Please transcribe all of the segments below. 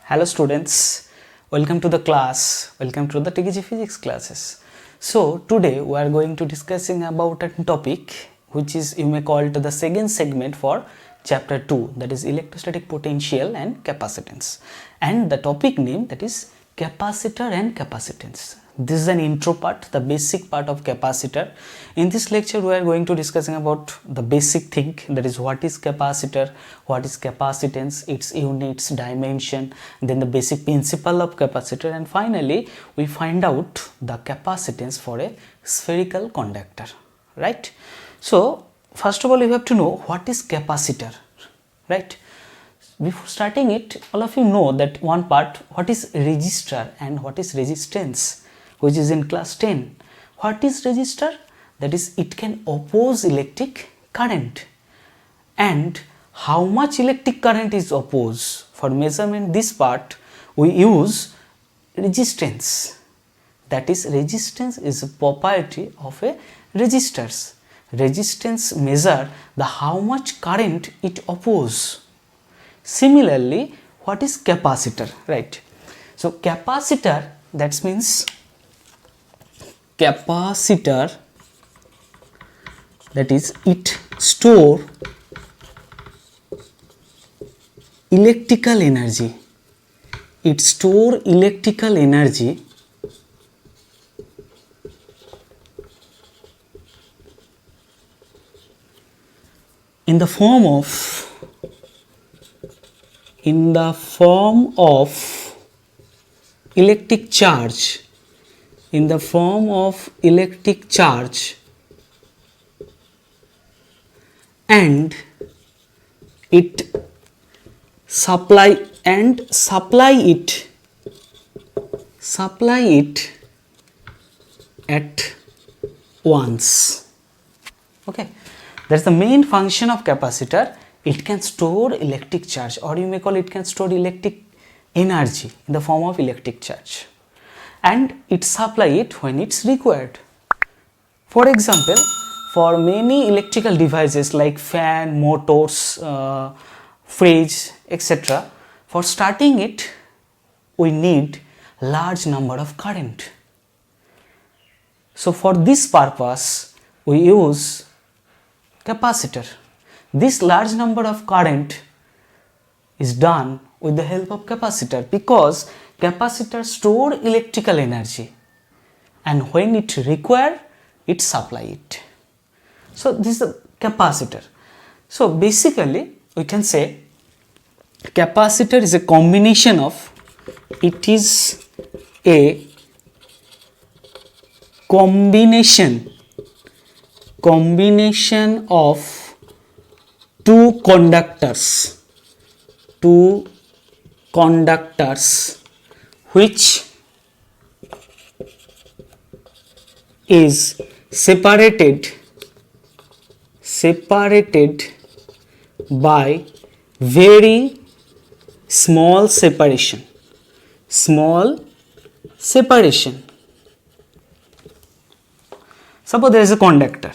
Hello students, welcome to the class, welcome to the TKG physics classes. So today we are going to discussing about a topic which is you may call it the second segment for chapter 2, that is electrostatic potential and capacitance, and the topic name that is capacitor and capacitance. This is an intro part, the basic part of capacitor. In this lecture we are going to discussing about the basic thing, that is what is capacitor, what is capacitance, its units, dimension, then the basic principle of capacitor, and finally we find out the capacitance for a spherical conductor, right? So first of all you have to know what is capacitor, right? Before starting it, all of you know that one part, what is resistor and what is resistance, which is in class 10. What is resistor? That is, it can oppose electric current. And how much electric current is opposed? For measurement this part, we use resistance. That is, resistance is a property of a resistors. Resistance measure the how much current it opposes. Similarly, what is capacitor, right? So capacitor, that means capacitor, that is, it store electrical energy. It store electrical energy in the form of electric charge, in the form of electric charge, and it supply it at once. Okay, that's the main function of capacitor. It can store electric charge, or you may call it can store electric energy in the form of electric charge, and it supply it when it's required. For example, for many electrical devices like fan, motors, fridge, etc., for starting it we need large number of current. So for this purpose we use capacitor. This large number of current is done with the help of capacitor, because capacitor store electrical energy and when it require it supply it. So this is a capacitor. So basically we can say capacitor is a combination of, it is a combination of two conductors which is separated by very small separation. Suppose there is a conductor.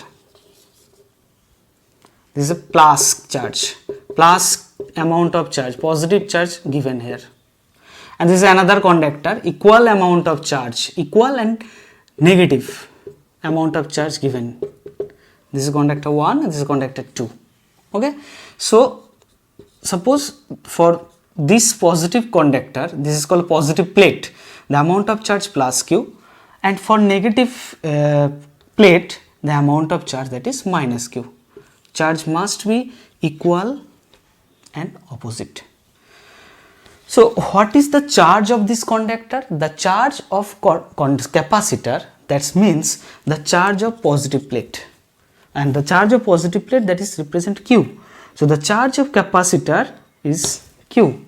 This is a plus charge, plus amount of charge, positive charge given here, and this is another conductor, equal amount of charge, equal and negative amount of charge given. This is conductor 1 and this is conductor 2. Okay, so suppose for this positive conductor, this is called positive plate, the amount of charge plus q, and for negative plate the amount of charge, that is minus q. Charge must be equal and opposite. So what is the charge of this conductor? The charge of capacitor, that means the charge of positive plate, and the charge of positive plate, that is represent q. So the charge of capacitor is q.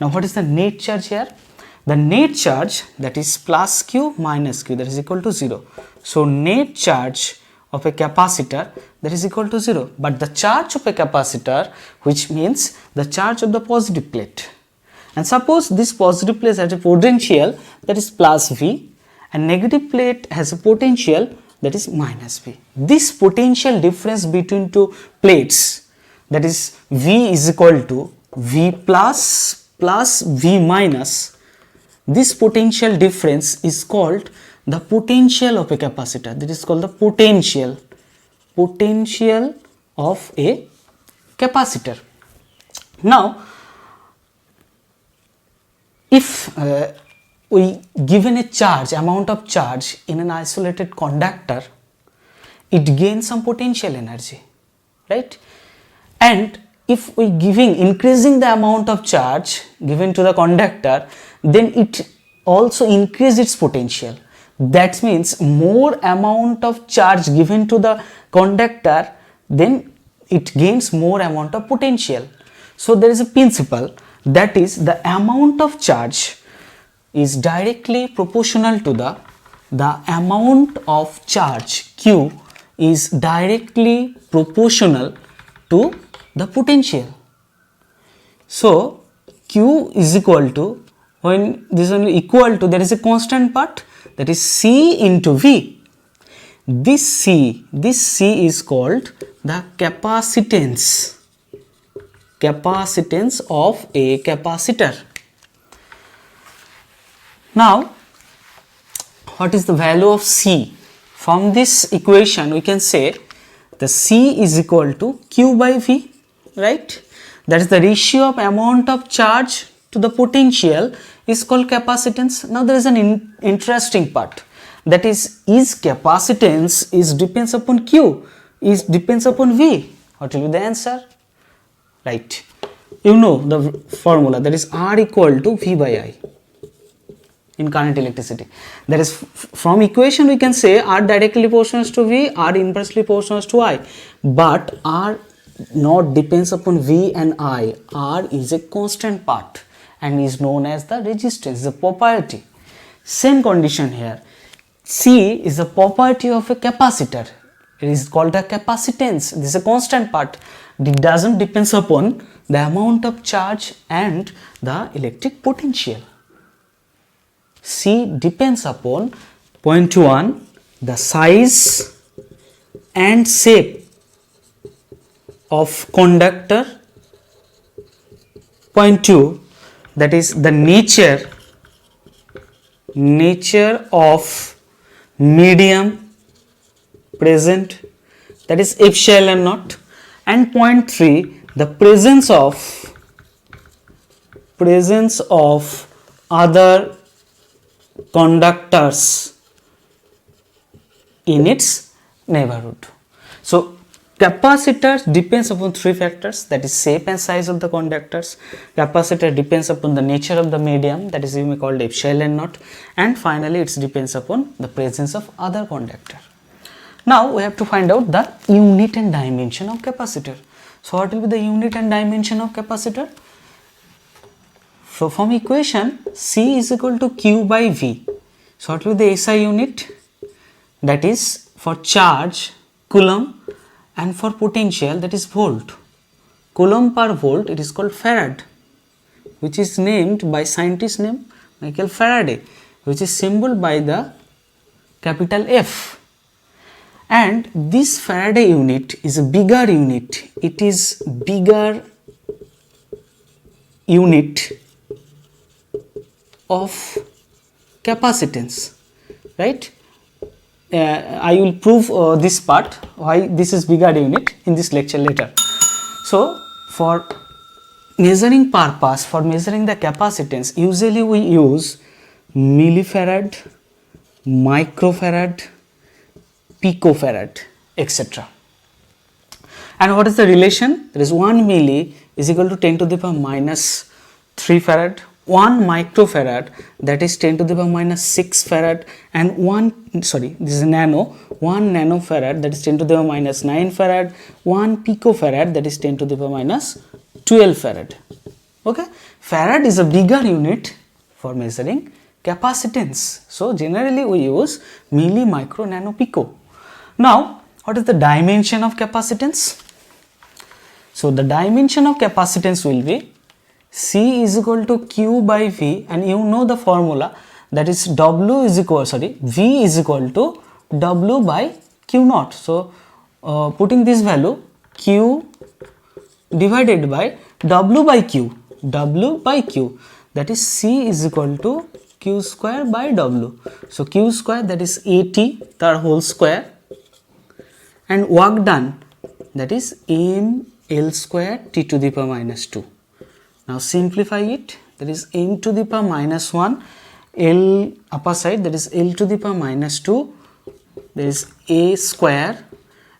Now what is the net charge here? The net charge, that is plus q minus q, that is equal to 0. So net charge of a capacitor, that is equal to 0, but the charge of a capacitor, which means the charge of the positive plate, and suppose this positive plate has a potential, that is plus V, and negative plate has a potential, that is minus V. This potential difference between two plates, that is V is equal to V plus plus V minus, this potential difference is called the potential of a capacitor. That is called the potential of a capacitor. Now, if we given a charge, amount of charge in an isolated conductor, it gains some potential energy, right? And if we increasing the amount of charge given to the conductor, then it also increase its potential. That means more amount of charge given to the conductor, then it gains more amount of potential. So there is a principle, that is the amount of charge is directly proportional to the amount of charge Q is directly proportional to the potential. So Q is equal to, when this is equal to, there is a constant part, that is C into V. This C is called the capacitance of a capacitor. Now, what is the value of C? From this equation we can say the C is equal to Q by V, right? That is the ratio of amount of charge to the potential is called capacitance. Now there is an interesting part, that is capacitance is depends upon Q, is depends upon V. What will be the answer? Right, you know the formula, that is R equal to V by I in current electricity. That is, from equation we can say R directly proportional to V, R inversely proportional to I, but R not depends upon V and I. R is a constant part and is known as the resistance, the property. Same condition here. C is the property of a capacitor. It is called a capacitance. This is a constant part. It doesn't depends upon the amount of charge and the electric potential. C depends upon, point 1, the size and shape of conductor. Point 2, that is the nature of medium present, that is epsilon naught. And point 3, the presence of other conductors in its neighborhood. So capacitor depends upon 3 factors, that is shape and size of the conductors. Capacitor depends upon the nature of the medium, that is you may call it epsilon naught, and finally it depends upon the presence of other conductor. Now we have to find out the unit and dimension of capacitor. So what will be the unit and dimension of capacitor? So from equation, C is equal to Q by V. So what will be the SI unit? That is for charge, coulomb, and for potential, that is volt. Coulomb per volt, it is called farad, which is named by scientist name Michael Faraday, which is symbolized by the capital F. And this Faraday unit is a bigger unit. It is bigger unit of capacitance, right? I will prove this part, why this is bigger unit, in this lecture later. So for measuring purpose, for measuring the capacitance, usually we use millifarad, microfarad, picofarad, etc. And what is the relation? There is 1 milli is equal to 10 to the power minus 3 farad, 1 microfarad, that is 10 to the power minus 6 farad, and 1 nanofarad, that is 10 to the power minus 9 farad, 1 picofarad, that is 10 to the power minus 12 farad. Okay, farad is a bigger unit for measuring capacitance. So generally we use milli, micro, nano, pico. Now what is the dimension of capacitance? So the dimension of capacitance will be C is equal to Q by V, and you know the formula, that is V is equal to W by Q naught. So putting this value, Q divided by W by Q, W by Q, that is C is equal to Q square by W. So Q square, that is AT তার whole square, and work done, that is m L square T to the power minus 2. Now simplify it, that is m to the power minus 1, L upper side, that is L to the power minus 2, there is A square,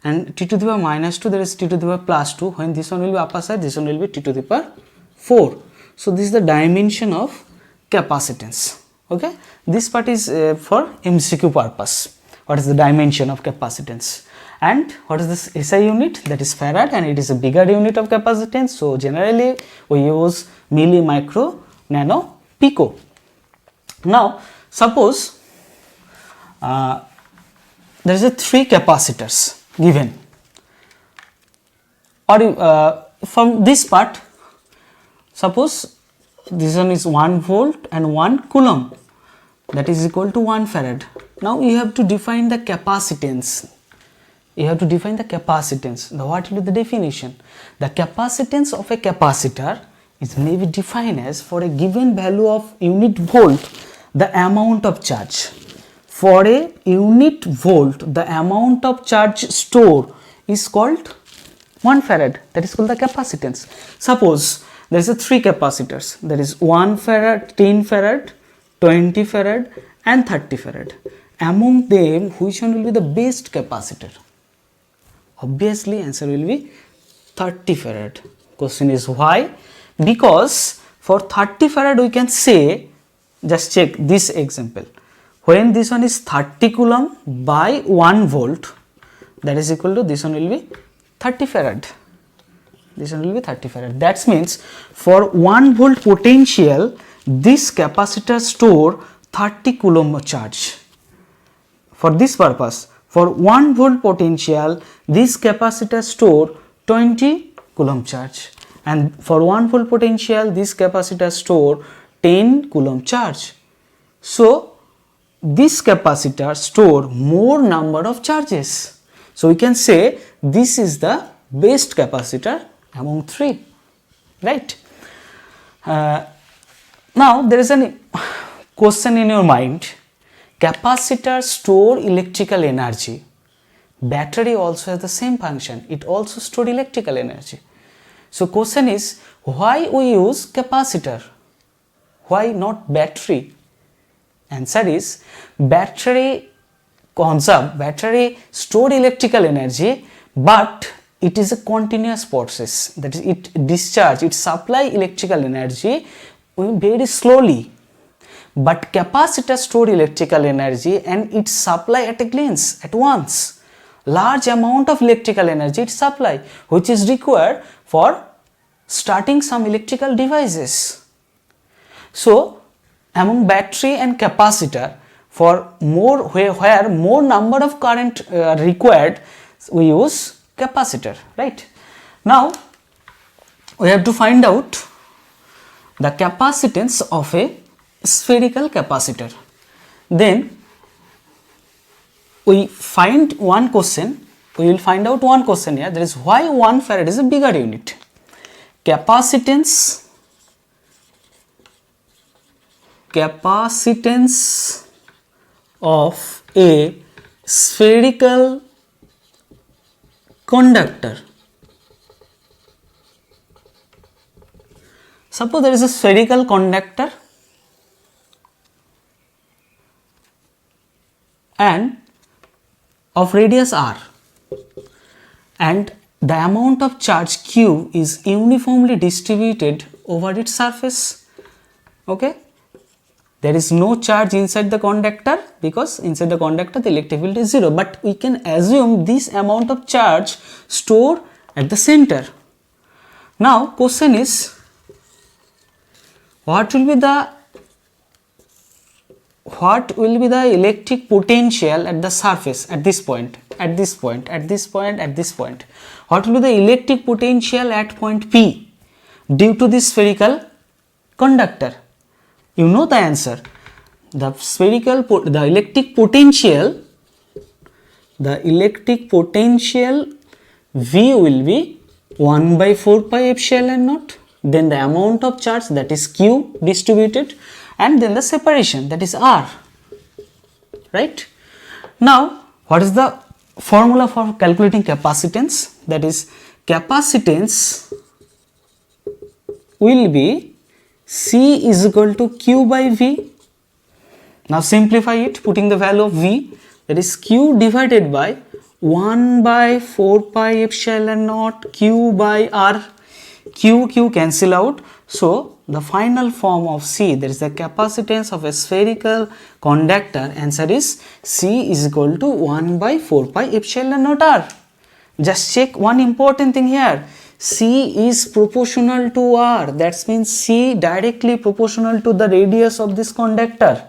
and T to the power minus 2, there is T to the power plus 2. When this one will be upper side, this one will be T to the power 4. So this is the dimension of capacitance. Okay, this part is for MCQ purpose. What is the dimension of capacitance? And what is this SI unit? That is farad, and it is a bigger unit of capacitance. So generally we use milli, micro, nano, pico. Now suppose there is a 3 capacitors given, or from this part, suppose this one is 1 volt and 1 coulomb, that is equal to 1 farad. Now you have to define the capacitance. You have to define the capacitance. Now what will be the definition? The capacitance of a capacitor is may be defined as, for a given value of unit volt, the amount of charge. For a unit volt, the amount of charge stored is called 1 farad. That is called the capacitance. Suppose there is a 3 capacitors. There is 1 farad, 10 farad, 20 farad, and 30 farad. Among them, which one will be the best capacitor? Obviously, answer will be 30 farad. Question is why? Because for 30 farad we can say, just check this example. When this one is 30 coulomb by 1 volt, that is equal to, this one will be 30 farad. This one will be 30 farad. That means for 1 volt potential, this capacitor store 30 coulomb charge. For this purpose, for 1 volt potential, this capacitor store 20 coulomb charge, and for 1 volt potential, this capacitor store 10 coulomb charge. So this capacitor store more number of charges. So we can say this is the best capacitor among 3, right? Now there is a question in your mind. Capacitor store electrical energy. Battery also has the same function. It also store electrical energy. So question is, why we use capacitor? Why not battery? Answer is, battery store electrical energy, but it is a continuous process. That is, it supply electrical energy very slowly. But capacitor store electrical energy and it supply at a glance, at once. Large amount of electrical energy it supply, which is required for starting some electrical devices. So among battery and capacitor, for where more number of current required, we use capacitor, right? Now we have to find out the capacitance of a spherical capacitor. Then we find one question, we will find out one question here, that is why 1 farad is a bigger unit. Capacitance of a spherical conductor. Suppose there is a spherical conductor and of radius r, and the amount of charge q is uniformly distributed over its surface. Okay, there is no charge inside the conductor, because inside the conductor the electric field is 0, but we can assume this amount of charge stored at the center. Now question is, what will be the electric potential at the surface, at this point, at this point, at this point, at this point? What will be the electric potential at point P due to this spherical conductor? You know the answer. The electric potential V will be 1 by 4 pi epsilon naught. then the amount of charge, that is Q distributed, and then the separation, that is R, right? Now what is the formula for calculating capacitance? That is, capacitance will be C is equal to Q by V. Now simplify it, putting the value of V, that is Q divided by 1 by 4 pi epsilon naught Q by R. Q cancel out, so the final form of C, that is the capacitance of a spherical conductor, answer is C is equal to 1 by 4 pi epsilon naught R. Just check one important thing here, C is proportional to R, that means C directly proportional to the radius of this conductor.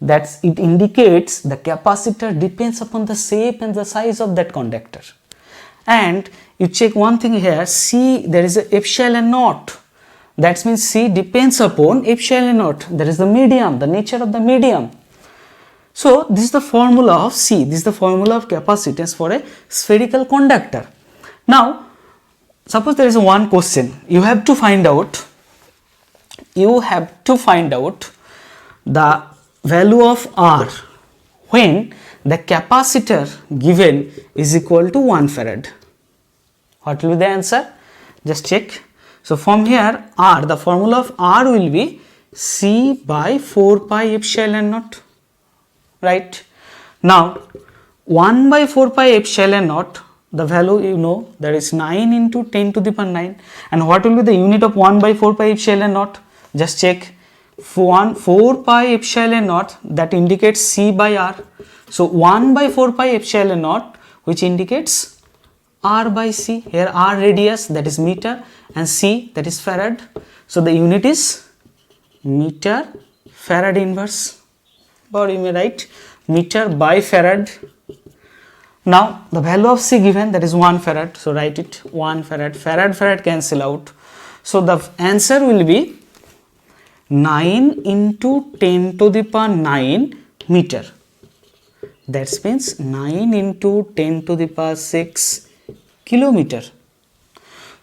It indicates the capacitor depends upon the shape and the size of that conductor. And you check one thing here, C, there is a epsilon naught, that means C depends upon epsilon naught, that is the medium, the nature of the medium. So this is the formula of C, this is the formula of capacitance for a spherical conductor. Now suppose there is one question, you have to find out the value of R when the capacitor given is equal to 1 farad. What will be the answer? Just check. So from here R, the formula of R will be C by 4 pi epsilon naught, right? Now 1 by 4 pi epsilon naught, the value you know, that is 9 into 10 to the power 9. And what will be the unit of 1 by 4 pi epsilon naught? Just check. 4 pi epsilon naught, that indicates C by R. So 1 by 4 pi epsilon naught, which indicates R by C. Here R radius, that is meter, and C, that is farad. So the unit is meter farad inverse, or you may write meter by farad. Now the value of C given, that is 1 farad, so write it 1 farad, farad cancel out. So the answer will be 9 into 10 to the power 9 meter. That means 9 into 10 to the power 6 kilometer.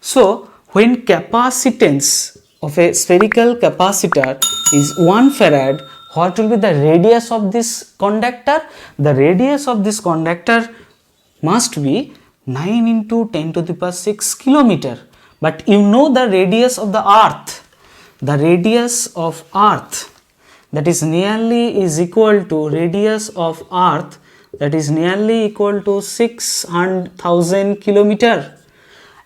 So when capacitance of a spherical capacitor is 1 farad, what will be the radius of this conductor? The radius of this conductor must be 9 into 10 to the power 6 kilometer. But you know the radius of the earth. The radius of earth, that is nearly is equal to radius of earth, that is nearly equal to 600,000 kilometer.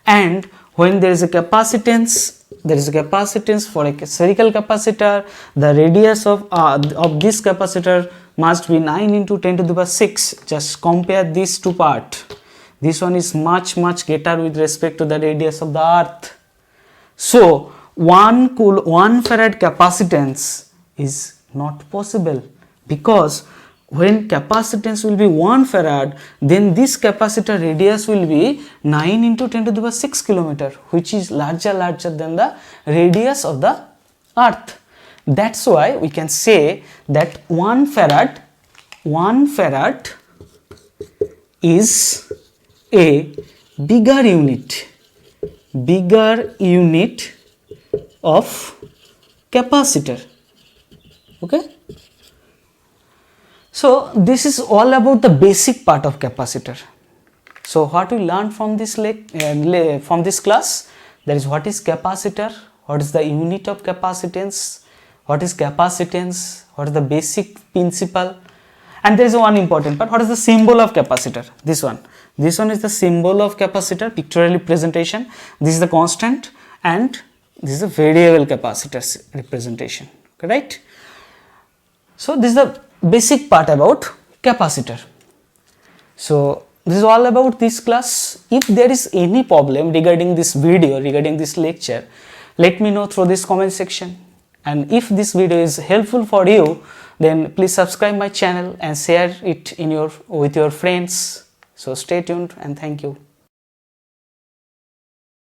And when there is a capacitance for a spherical capacitor, the radius of this capacitor must be 9 into 10 to the power 6. Just compare these two parts. This one is much greater with respect to the radius of the earth. So 1 farad capacitance is not possible, because when capacitance will be 1 farad, then this capacitor radius will be 9 into 10 to the power 6 kilometer, which is larger than the radius of the earth. That's why we can say that 1 farad is a bigger unit of capacitor. Okay, so this is all about the basic part of capacitor. So what we learned from this class, that is what is capacitor, what is the unit of capacitance, what is capacitance, what is the basic principle, and there is one important part, what is the symbol of capacitor. This one is the symbol of capacitor, pictorial representation. This is the constant, and this is a variable capacitor representation, right? So this is the basic part about capacitor. So this is all about this class. If there is any problem regarding this video, regarding this lecture, let me know through this comment section. And if this video is helpful for you, then please subscribe my channel and share it with your friends. So stay tuned and thank you.